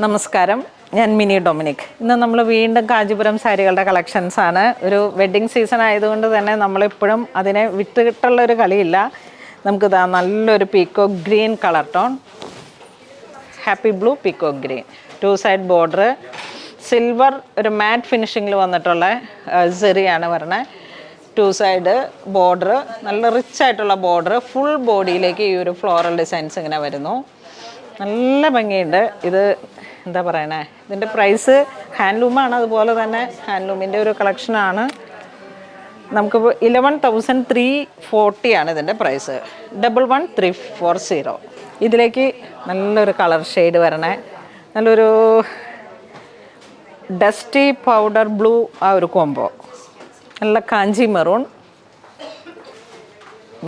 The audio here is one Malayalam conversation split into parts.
നമസ്കാരം, ഞാൻ മിനി ഡൊമിനിക്. ഇന്ന് നമ്മൾ വീണ്ടും കാഞ്ചീപുരം സാരികളുടെ കളക്ഷൻസാണ്. ഒരു വെഡ്ഡിങ് സീസൺ ആയതുകൊണ്ട് തന്നെ നമ്മളിപ്പോഴും അതിനെ വിട്ടുകിട്ടുള്ളൊരു കളിയില്ല. നമുക്കിതാ നല്ലൊരു peacock green colour tone, happy blue peacock green, 2 side border, silver ഒരു മാറ്റ് ഫിനിഷിങ്ങിൽ വന്നിട്ടുള്ള സെറിയാണ് പറഞ്ഞത്. 2 സൈഡ് ബോർഡർ, നല്ല റിച്ച് ആയിട്ടുള്ള ബോർഡർ, ഫുൾ ബോഡിയിലേക്ക് ഈ ഒരു ഫ്ലോറൽ ഡിസൈൻസ് ഇങ്ങനെ വരുന്നു. നല്ല ഭംഗിയുണ്ട്. ഇത് എന്താ പറയണേ, ഇതിൻ്റെ പ്രൈസ് ഹാൻഡ്ലൂമാണ്, അതുപോലെ തന്നെ ഹാൻഡ്ലൂമിൻ്റെ ഒരു കളക്ഷനാണ്. നമുക്കിപ്പോൾ 11,340 ആണ് ഇതിൻ്റെ പ്രൈസ്. 11,340. ഇതിലേക്ക് നല്ലൊരു കളർ ഷെയ്ഡ് വരണേ, നല്ലൊരു ഡസ്റ്റി പൗഡർ ബ്ലൂ, ആ ഒരു കോംബോ. നല്ല കാഞ്ചി മെറൂൺ,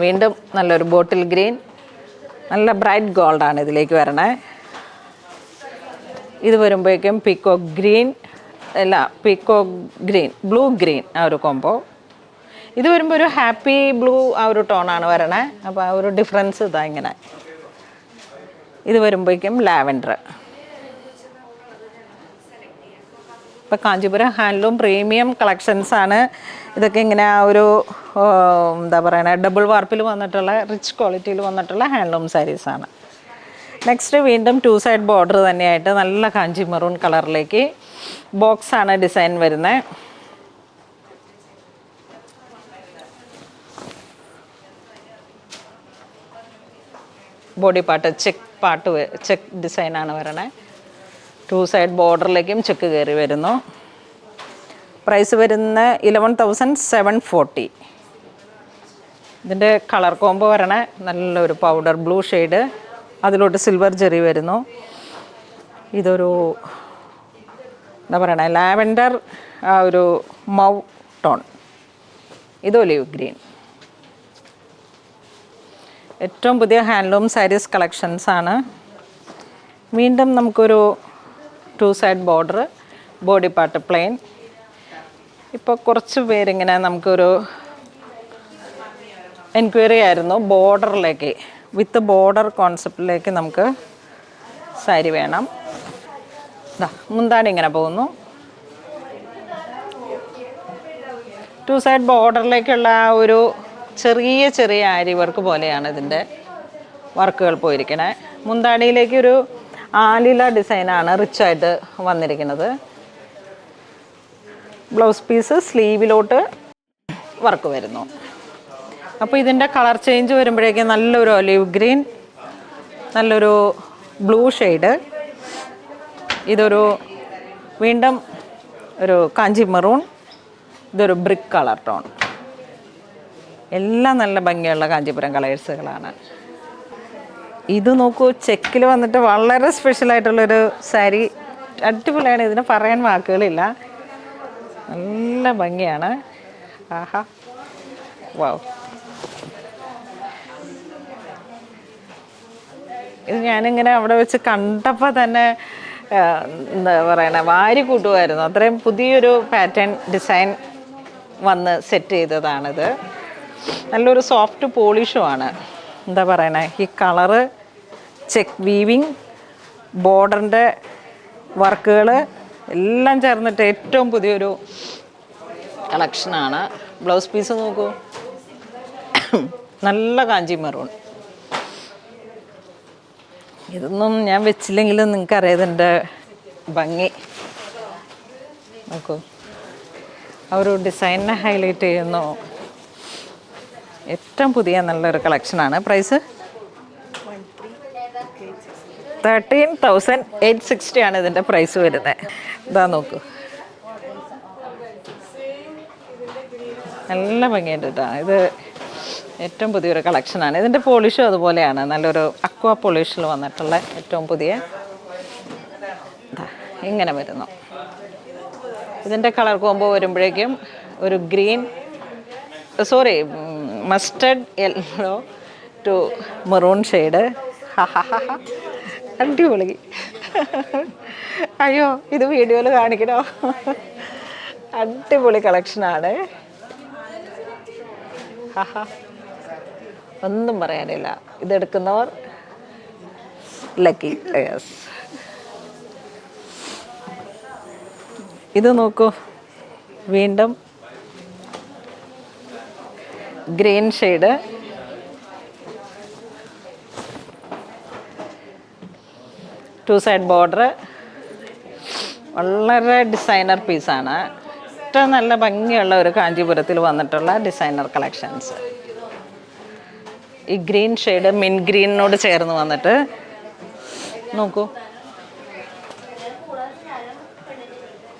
വീണ്ടും നല്ലൊരു ബോട്ടിൽ ഗ്രീൻ, നല്ല ബ്രൈറ്റ് ഗോൾഡാണ് ഇതിലേക്ക് വരണേ. ഇത് വരുമ്പോഴേക്കും പീക്കോക്ക് ഗ്രീൻ, അല്ല പീക്കോക്ക് ഗ്രീൻ, ബ്ലൂ ഗ്രീൻ, ആ ഒരു കോംബോ. ഇത് വരുമ്പോൾ ഒരു ഹാപ്പി ബ്ലൂ ആ ഒരു ടോണാണ് വരണേ. അപ്പോൾ ആ ഒരു ഡിഫറൻസ് ഇതാ ഇങ്ങനെ. ഇത് വരുമ്പോഴേക്കും ലാവൻഡർ. ഇപ്പോൾ കാഞ്ചീപുരം ഹാൻഡ്ലൂം പ്രീമിയം കളക്ഷൻസാണ് ഇതൊക്കെ. ഇങ്ങനെ ആ ഒരു എന്താ പറയുക, ഡബിൾ വാർപ്പിൽ വന്നിട്ടുള്ള റിച്ച് ക്വാളിറ്റിയിൽ വന്നിട്ടുള്ള ഹാൻഡ്ലൂം സാരീസാണ്. നെക്സ്റ്റ് വീണ്ടും 2 സൈഡ് ബോർഡർ തന്നെയായിട്ട് നല്ല കാഞ്ചി മെറൂൺ കളറിലേക്ക് ബോക്സാണ് ഡിസൈൻ വരുന്നത്. ബോഡി പാർട്ട് ചെക്ക് ഡിസൈനാണ് വരണേ. 2 സൈഡ് ബോർഡറിലേക്കും ചെക്ക് കയറി വരുന്നു. പ്രൈസ് വരുന്ന 11,740. ഇതിൻ്റെ കളർ കോംബോ വരണേ, നല്ലൊരു പൗഡർ ബ്ലൂ ഷെയ്ഡ്, അതിലോട്ട് സിൽവർ ജെറി വരുന്നു. ഇതൊരു എന്താ പറയണേ, ലാവൻഡർ ആ ഒരു മൗ ടോൺ. ഇത് ഒലിവ് ഗ്രീൻ. ഏറ്റവും പുതിയ ഹാൻഡ്ലൂം സാരീസ് കളക്ഷൻസാണ്. വീണ്ടും നമുക്കൊരു 2 side border, body part plain. ഇപ്പോൾ കുറച്ച് പേരിങ്ങനെ നമുക്കൊരു എൻക്വയറി ആയിരുന്നു ബോർഡറിലേക്ക്, വിത്ത് ബോർഡർ കോൺസെപ്റ്റിലേക്ക് നമുക്ക് സാരി വേണം. മുന്താണി ഇങ്ങനെ പോകുന്നു. 2 സൈഡ് ബോർഡറിലേക്കുള്ള ആ ഒരു ചെറിയ ചെറിയ ആരി വർക്ക് പോലെയാണ് ഇതിൻ്റെ വർക്കുകൾ പോയിരിക്കണേ. മുന്താണിയിലേക്കൊരു ആലില ഡിസൈനാണ് റിച്ചായിട്ട് വന്നിരിക്കുന്നത്. ബ്ലൗസ് പീസ് സ്ലീവിലോട്ട് വർക്ക് വരുന്നു. അപ്പോൾ ഇതിൻ്റെ കളർ ചേഞ്ച് വരുമ്പോഴേക്കും നല്ലൊരു ഒലിവ് ഗ്രീൻ, നല്ലൊരു ബ്ലൂ ഷെയ്ഡ്, ഇതൊരു വീണ്ടും ഒരു കാഞ്ചി മെറൂൺ, ഇതൊരു ബ്രിക്ക് കളർ ടോൺ. എല്ലാം നല്ല ഭംഗിയുള്ള കാഞ്ചീപുരം കളേഴ്സുകളാണ്. ഇത് നോക്കൂ, ചെക്കിൽ വന്നിട്ട് വളരെ സ്പെഷ്യലായിട്ടുള്ളൊരു സാരി, അടിപൊളിയാണ്. ഇതിന് പറയാൻ വാക്കുകളില്ല, നല്ല ഭംഗിയാണ്. ആഹാ, വാവ്. ഇത് ഞാനിങ്ങനെ അവിടെ വെച്ച് കണ്ടപ്പോൾ തന്നെ എന്താ പറയണേ, വാരി കൂട്ടുമായിരുന്നു. അത്രയും പുതിയൊരു പാറ്റേൺ ഡിസൈൻ വന്ന് സെറ്റ് ചെയ്തതാണിത്. നല്ലൊരു സോഫ്റ്റ് പോളിഷുമാണ്. എന്താ പറയണേ, ഈ കളറ്, ചെക്ക് വീവിങ്, ബോർഡറിൻ്റെ വർക്കുകൾ എല്ലാം ചേർന്നിട്ട് ഏറ്റവും പുതിയൊരു കളക്ഷനാണ്. ബ്ലൗസ് പീസ് നോക്കൂ, നല്ല കാഞ്ചി മെറൂൺ. ഇതൊന്നും ഞാൻ വെച്ചില്ലെങ്കിലും നിങ്ങൾക്കറിയാം ഇതിൻ്റെ ഭംഗി. നോക്കൂ, ആ ഒരു ഡിസൈനിനെ ഹൈലൈറ്റ് ചെയ്യുന്നു. ഏറ്റവും പുതിയ നല്ലൊരു കളക്ഷനാണ്. പ്രൈസ് 13,860 ആണ് ഇതിൻ്റെ പ്രൈസ് വരുന്നത്. ഇതാ നോക്കൂ, നല്ല ഭംഗിയുണ്ട് കേട്ടോ. ഇത് ഏറ്റവും പുതിയൊരു കളക്ഷനാണ്. ഇതിൻ്റെ പോളിഷും അതുപോലെയാണ്, നല്ലൊരു അക്വാ പോളിഷിൽ വന്നിട്ടുള്ള ഏറ്റവും പുതിയ ഇങ്ങനെ വരുന്നു. ഇതിൻ്റെ കളർ കോംബോ വരുമ്പോഴേക്കും ഒരു green, sorry mustard yellow to maroon shade. അടിപൊളി. അയ്യോ, ഇത് വീഡിയോയിൽ കാണിക്കണോ? അടിപൊളി കളക്ഷനാണ്. ഒന്നും പറയാനില്ല. ഇതെടുക്കുന്നവർ ലക്കി. യെസ്. ഇത് നോക്കൂ, വീണ്ടും green shade. Two side border. വളരെ ഡിസൈനർ പീസാണ്. ഏറ്റവും നല്ല ഭംഗിയുള്ള ഒരു കാഞ്ചീപുരത്തിൽ വന്നിട്ടുള്ള ഡിസൈനർ കളക്ഷൻസ്. ഈ ഗ്രീൻ ഷെയ്ഡ് മിൻ ഗ്രീനിനോട് ചേർന്ന് വന്നിട്ട് നോക്കൂ,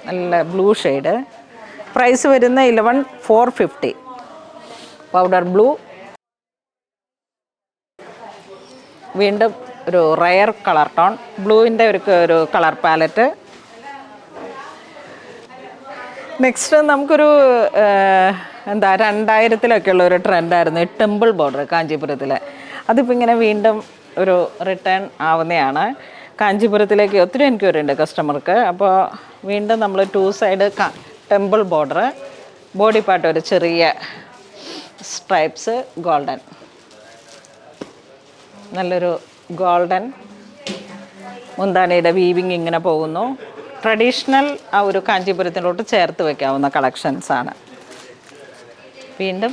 നല്ല ബ്ലൂ ഷെയ്ഡ്. പ്രൈസ് വരുന്ന 11,450. Powder blue. വീണ്ടും ഒരു റയർ കളർ ടോൺ, ബ്ലൂവിൻ്റെ ഒരു കളർ പാലറ്റ്. നെക്സ്റ്റ് നമുക്കൊരു 2000-ലൊക്കെയുള്ള ഒരു ട്രെൻഡായിരുന്നു ഈ ടെമ്പിൾ ബോർഡർ കാഞ്ചീപുരത്തിൽ. അതിപ്പോൾ ഇങ്ങനെ വീണ്ടും ഒരു റിട്ടേൺ ആവുന്നതാണ്. കാഞ്ചീപുരത്തിലേക്ക് ഒത്തിരി എൻക്വയറി ഉണ്ട് കസ്റ്റമർക്ക്. അപ്പോൾ വീണ്ടും നമ്മൾ 2 side temple border, body part ഒരു ചെറിയ സ്ട്രൈപ്സ്, ഗോൾഡൻ, നല്ലൊരു ഗോൾഡൻ മുന്താണിയുടെ വീവിങ് ഇങ്ങനെ പോകുന്നു. ട്രഡീഷണൽ ആ ഒരു കാഞ്ചീപുരത്തിലോട്ട് ചേർത്ത് വയ്ക്കാവുന്ന കളക്ഷൻസാണ്. വീണ്ടും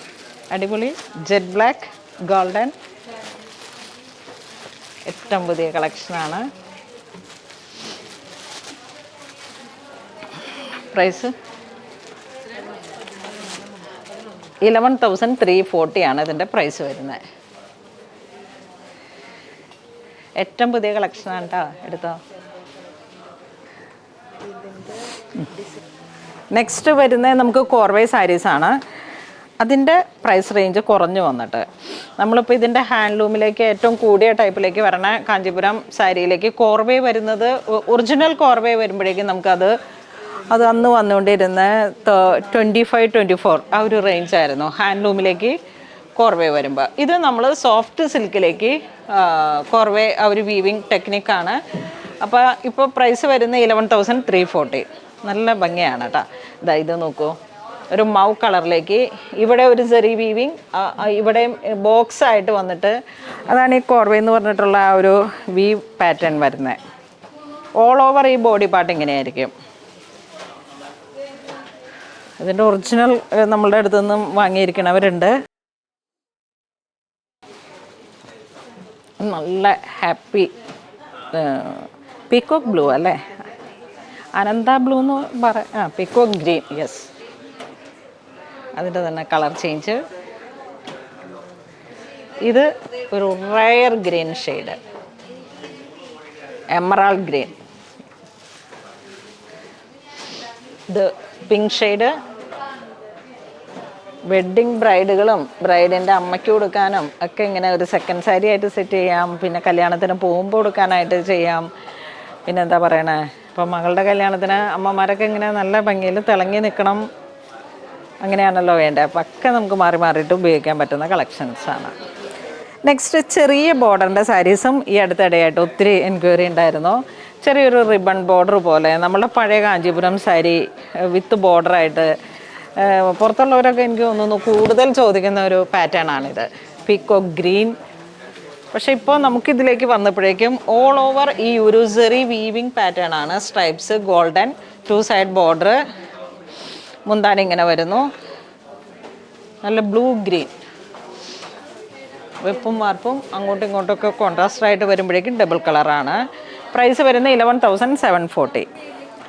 അടിപൊളി ജെറ്റ് ബ്ലാക്ക്, ഗോൾഡൻ, ഏറ്റവും പുതിയ കളക്ഷനാണ്. പ്രൈസ് 11,340 ആണ് ഇതിൻ്റെ പ്രൈസ് വരുന്നത്. ഏറ്റവും പുതിയ കളക്ഷനാണ് കേട്ടോ, എടുത്തോ. നെക്സ്റ്റ് വരുന്നത് നമുക്ക് കോർവേ സാരീസാണ്. അതിൻ്റെ പ്രൈസ് റേഞ്ച് കുറഞ്ഞു വന്നിട്ട് നമ്മളിപ്പോൾ ഇതിൻ്റെ ഹാൻഡ്ലൂമിലേക്ക് ഏറ്റവും കൂടിയ ടൈപ്പിലേക്ക് വരണ കാഞ്ചീപുരം സാരിയിലേക്ക് കോർവേ വരുന്നത്, ഒറിജിനൽ കോർവേ വരുമ്പോഴേക്കും നമുക്കത് അന്ന് വന്നുകൊണ്ടിരുന്ന 25-24 ആ ഒരു റേഞ്ചായിരുന്നു ഹാൻഡ്ലൂമിലേക്ക് കോർവേ വരുമ്പോൾ. ഇത് നമ്മൾ സോഫ്റ്റ് സിൽക്കിലേക്ക് കോർവേ ആ ഒരു വീവിങ് ടെക്നിക്കാണ്. അപ്പോൾ ഇപ്പോൾ പ്രൈസ് വരുന്ന 11,340. നല്ല ഭംഗിയാണ് കേട്ടോ. ഇത് നോക്കൂ, ഒരു മൗ കളറിലേക്ക് ഇവിടെ ഒരു സെറി വീവിങ്, ഇവിടെ ബോക്സ് ആയിട്ട് വന്നിട്ട് അതാണ് ഈ കോർവേ എന്ന് പറഞ്ഞിട്ടുള്ള ആ ഒരു വീവ് പാറ്റേൺ വരുന്നത്. ഓൾ ഓവർ ഈ ബോഡി പാർട്ട് ഇങ്ങനെയായിരിക്കും. ഇതിൻ്റെ ഒറിജിനൽ നമ്മളുടെ അടുത്തു നിന്നും വാങ്ങിയിരിക്കണവരുണ്ട്. നല്ല ഹാപ്പി പീക്കോക്ക് ബ്ലൂ അല്ലേ, അനന്ത ബ്ലൂ എന്ന് പറയാം. പീക്കോക്ക് ഗ്രീൻ, യെസ്, അതിൻ്റെ തന്നെ കളർ ചേഞ്ച്. ഇത് ഒരു rare green shade, emerald green. ഇത് പിങ്ക് ഷെയ്ഡ്. വെഡ്ഡിങ് ബ്രൈഡുകളും ബ്രൈഡിൻ്റെ അമ്മയ്ക്ക് കൊടുക്കാനും ഒക്കെ ഇങ്ങനെ ഒരു സെക്കൻഡ് സാരി ആയിട്ട് സെറ്റ് ചെയ്യാം. പിന്നെ കല്യാണത്തിന് പോകുമ്പോൾ കൊടുക്കാനായിട്ട് ചെയ്യാം. പിന്നെ എന്താ പറയണേ, ഇപ്പം മകളുടെ കല്യാണത്തിന് അമ്മമാരൊക്കെ ഇങ്ങനെ നല്ല ഭംഗിയിൽ തിളങ്ങി നിൽക്കണം, അങ്ങനെയാണല്ലോ വേണ്ടത്. അപ്പം ഒക്കെ നമുക്ക് മാറി മാറിയിട്ട് ഉപയോഗിക്കാൻ പറ്റുന്ന കളക്ഷൻസാണ്. നെക്സ്റ്റ് ചെറിയ ബോർഡറിൻ്റെ സാരീസും ഈ അടുത്തിടെയായിട്ട് ഒത്തിരി എൻക്വയറി ഉണ്ടായിരുന്നു. ചെറിയൊരു റിബൺ ബോർഡർ പോലെ നമ്മുടെ പഴയ കാഞ്ചീപുരം സാരി വിത്ത് ബോർഡറായിട്ട് പുറത്തുള്ളവരൊക്കെ എനിക്ക് തോന്നുന്നു കൂടുതൽ ചോദിക്കുന്ന ഒരു പാറ്റേൺ ആണിത്. Peacock green. പക്ഷേ ഇപ്പോൾ നമുക്കിതിലേക്ക് വന്നപ്പോഴേക്കും ഓൾ ഓവർ ഈ ഒരു സെറി വീവിങ് പാറ്റേൺ ആണ്. സ്ട്രൈപ്സ്, ഗോൾഡൻ, 2 സൈഡ് ബോർഡർ, മുന്താണി ഇങ്ങനെ വരുന്നു. നല്ല ബ്ലൂ ഗ്രീൻ, വെപ്പും വാർപ്പും അങ്ങോട്ടും ഇങ്ങോട്ടൊക്കെ കോൺട്രാസ്റ്റായിട്ട് വരുമ്പോഴേക്കും ഡബിൾ കളറാണ്. പ്രൈസ് വരുന്നത് 11,740.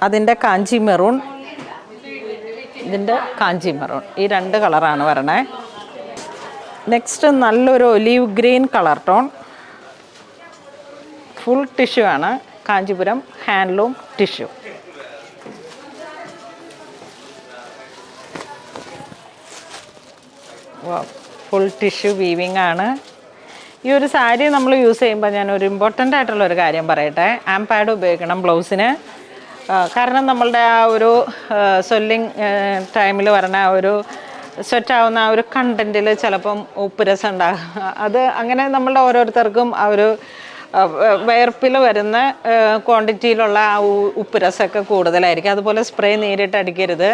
അതിൻ്റെ കാഞ്ചി മെറൂൺ, ഇതിൻ്റെ കാഞ്ചി മെറൂൺ, ഈ 2 കളറാണ് വരണേ. നെക്സ്റ്റ് നല്ലൊരു olive green colour tone, full tissue ആണ്, Kanchipuram handloom tissue. Full tissue weaving ആണ്. ഈ ഒരു സാരി നമ്മൾ യൂസ് ചെയ്യുമ്പോൾ ഞാനൊരു ഇമ്പോർട്ടൻ്റ് ആയിട്ടുള്ളൊരു കാര്യം പറയട്ടെ. ആംപാഡ് ഉപയോഗിക്കണം ബ്ലൗസിന്. കാരണം നമ്മളുടെ ആ ഒരു സ്വെല്ലിങ് ടൈമിൽ വരണ ആ ഒരു സ്വെറ്റാവുന്ന ആ ഒരു കണ്ടൻറ്റിൽ ചിലപ്പം ഉപ്പ് രസം ഉണ്ടാകും. അത് അങ്ങനെ നമ്മളുടെ ഓരോരുത്തർക്കും ആ ഒരു വയർപ്പിൽ വരുന്ന ക്വാണ്ടിറ്റിയിലുള്ള ആ ഉപ്പ് രസമൊക്കെ കൂടുതലായിരിക്കും. അതുപോലെ സ്പ്രേ നേരിട്ട് അടിക്കരുത്.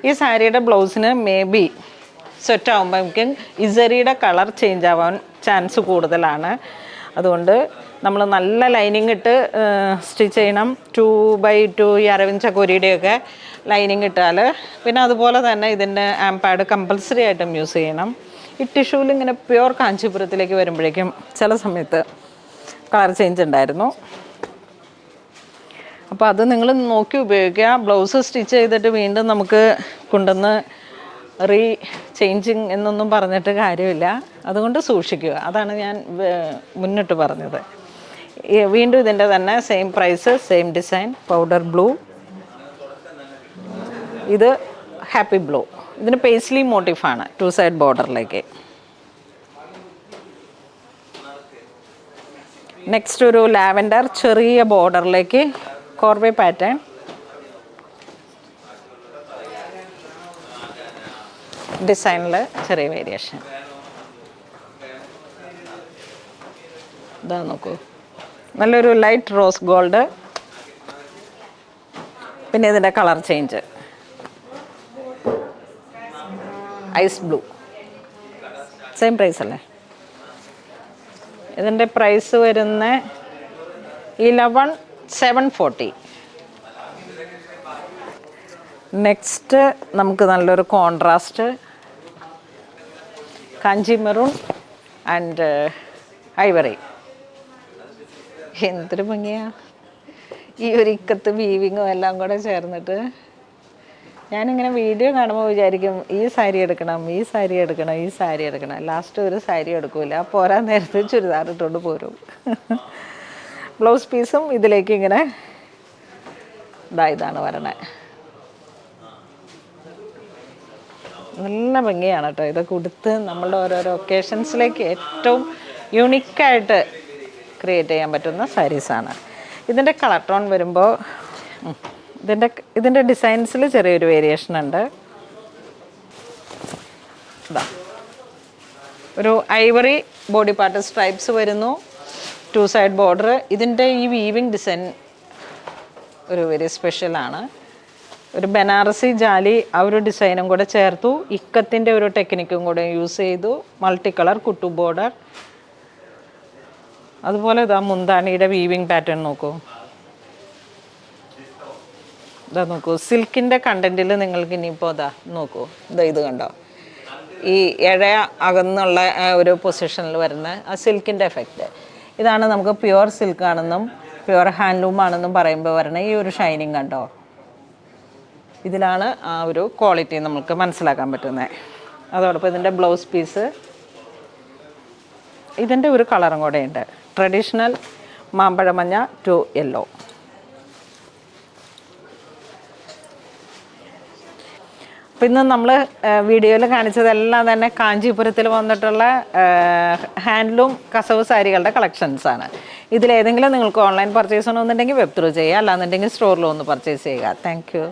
ഈ സാരിയുടെ ബ്ലൗസിന് മേ ബി സ്വെറ്റാകുമ്പോഴേക്കും ഇസറിയുടെ കളർ ചേഞ്ച് ആവാൻ ചാൻസ് കൂടുതലാണ്. അതുകൊണ്ട് നമ്മൾ നല്ല ലൈനിങ് ഇട്ട് സ്റ്റിച്ച് ചെയ്യണം. 2x2 ഈ അരവിന്ദ് ചക്കോരിയുടെയൊക്കെ ലൈനിങ് ഇട്ടാൽ. പിന്നെ അതുപോലെ തന്നെ ഇതിൻ്റെ ആംപാഡ് കമ്പൽസറി ആയിട്ടും യൂസ് ചെയ്യണം. ഈ ടിഷ്യൂവിൽ ഇങ്ങനെ പ്യുവർ കാഞ്ചീപുരത്തിലേക്ക് വരുമ്പോഴേക്കും ചില സമയത്ത് കളർ ചേഞ്ച് ഉണ്ടായിരുന്നു. അപ്പോൾ അത് നിങ്ങൾ നോക്കി ഉപയോഗിക്കുക. ബ്ലൗസ് സ്റ്റിച്ച് ചെയ്തിട്ട് വീണ്ടും നമുക്ക് കൊണ്ടുവന്ന് ചേഞ്ചിങ് എന്നൊന്നും പറഞ്ഞിട്ട് കാര്യമില്ല. അതുകൊണ്ട് സൂക്ഷിക്കുക. അതാണ് ഞാൻ മുന്നിട്ട് പറഞ്ഞത്. വീണ്ടും ഇതിൻ്റെ തന്നെ same price, same design, powder blue. ഇത് ഹാപ്പി ബ്ലൂ. ഇതിന് പേസ്ലി മോട്ടീഫാണ് 2 സൈഡ് ബോർഡറിലേക്ക്. നെക്സ്റ്റ് ഒരു ലാവൻഡർ ചെറിയ ബോർഡറിലേക്ക് കോർവേ പാറ്റേൺ. ഡിസൈനിൽ ചെറിയ വേരിയേഷൻ. ഇതാ നോക്കൂ, നല്ലൊരു ലൈറ്റ് റോസ് ഗോൾഡ്. പിന്നെ ഇതിൻ്റെ colour change ice blue. Same price അല്ലേ? ഇതിൻ്റെ പ്രൈസ് വരുന്ന 11,740. നെക്സ്റ്റ് നമുക്ക് നല്ലൊരു contrast Kanchi maroon and ivory. എന്തൊരു ഭംഗിയാ ഈ ഒരു ഇക്കത്ത് വീവിങ്ങും എല്ലാം കൂടെ ചേർന്നിട്ട്. ഞാനിങ്ങനെ വീഡിയോ കാണുമ്പോൾ വിചാരിക്കും ഈ സാരി എടുക്കണം, ഈ സാരി എടുക്കണം, ഈ സാരി എടുക്കണം. ലാസ്റ്റ് ഒരു സാരി എടുക്കില്ല, പോരാൻ നേരത്ത് ചുരിദാർ ഇട്ടുകൊണ്ട് പോരും. ബ്ലൗസ് പീസും ഇതിലേക്ക് ഇങ്ങനെ ഇതാണ് വരണേ. നല്ല ഭംഗിയാണ് കേട്ടോ. ഇതൊക്കെ ഉടുത്ത് നമ്മളുടെ ഓരോരോ ഒക്കേഷൻസിലേക്ക് ഏറ്റവും യുണീക്കായിട്ട് ക്രിയേറ്റ് ചെയ്യാൻ പറ്റുന്ന സാരീസാണ്. ഇതിൻ്റെ കളർ ടോൺ വരുമ്പോൾ ഇതിൻ്റെ ഡിസൈൻസിൽ ചെറിയൊരു വേരിയേഷൻ ഉണ്ട്. ഇതാ ഒരു ഐവറി ബോഡി പാർട്ട് സ്ട്രൈപ്സ് വരുന്നു, 2 സൈഡ് ബോർഡർ. ഇതിൻ്റെ ഈ വീവിങ് ഡിസൈൻ ഒരു വെരി സ്പെഷ്യലാണ്. ഒരു ബനാറസി ജാലി ആ ഒരു ഡിസൈനും കൂടെ ചേർത്തു. ഇക്കത്തിൻ്റെ ഒരു ടെക്നിക്കും കൂടെ യൂസ് ചെയ്തു. Multi colour Kuttu border. അതുപോലെ ഇതാ മുന്താണിയുടെ വീവിങ് പാറ്റേൺ നോക്കൂ. ഇതാ നോക്കൂ, സിൽക്കിൻ്റെ കണ്ടൻറ്റിൽ നിങ്ങൾക്ക് ഇനിയിപ്പോൾ ഇതാ നോക്കൂ, ഇത് കണ്ടോ, ഈ ഇഴ അകന്നുള്ള ഒരു പൊസിഷനിൽ വരുന്ന ആ സിൽക്കിൻ്റെ എഫക്റ്റ്. ഇതാണ് നമുക്ക് പ്യുവർ സിൽക്കാണെന്നും പ്യുവർ ഹാൻഡ്ലൂം ആണെന്നും പറയുമ്പോൾ വരണ ഈ ഒരു ഷൈനിങ് കണ്ടോ. ഇതിലാണ് ആ ഒരു ക്വാളിറ്റി നമുക്ക് മനസ്സിലാക്കാൻ പറ്റുന്നത്. അതോടൊപ്പം ഇതിൻ്റെ ബ്ലൗസ് പീസ്, ഇതിൻ്റെ ഒരു കളറും കൂടെ ഉണ്ട്, ട്രഡീഷണൽ മാമ്പഴ മഞ്ഞ ടു യെല്ലോ. അപ്പോൾ ഇന്ന് നമ്മൾ വീഡിയോയിൽ കാണിച്ചതെല്ലാം തന്നെ കാഞ്ചീപുരത്തിൽ വന്നിട്ടുള്ള ഹാൻഡ്ലൂം കസവ് സാരികളുടെ കളക്ഷൻസാണ്. ഇതിലേതെങ്കിലും നിങ്ങൾക്ക് ഓൺലൈൻ പർച്ചേസ് ചെയ്യണമെന്നുണ്ടെങ്കിൽ വെബ് ത്രൂ ചെയ്യുക, അല്ലാന്നുണ്ടെങ്കിൽ സ്റ്റോറിൽ ഒന്ന് പർച്ചേസ് ചെയ്യുക. Thank you.